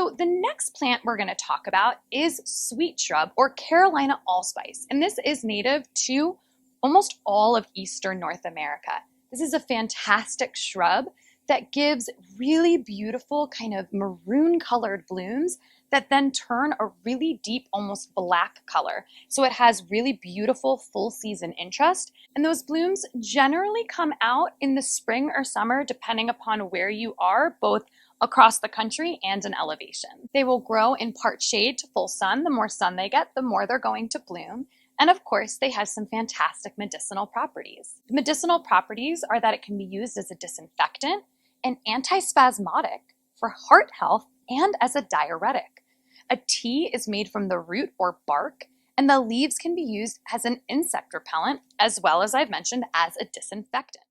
So the next plant we're going to talk about is sweet shrub or Carolina allspice, and this is native to almost all of eastern North America. This is a fantastic shrub that gives really beautiful kind of maroon colored blooms that then turn a really deep, almost black color. So it has really beautiful full season interest. And those blooms generally come out in the spring or summer, depending upon where you are, both across the country and in elevation. They will grow in part shade to full sun. The more sun they get, the more they're going to bloom. And of course, they have some fantastic medicinal properties. The medicinal properties are that it can be used as a disinfectant and antispasmodic for heart health and as a diuretic. A tea is made from the root or bark, and the leaves can be used as an insect repellent, as well as I've mentioned, as a disinfectant.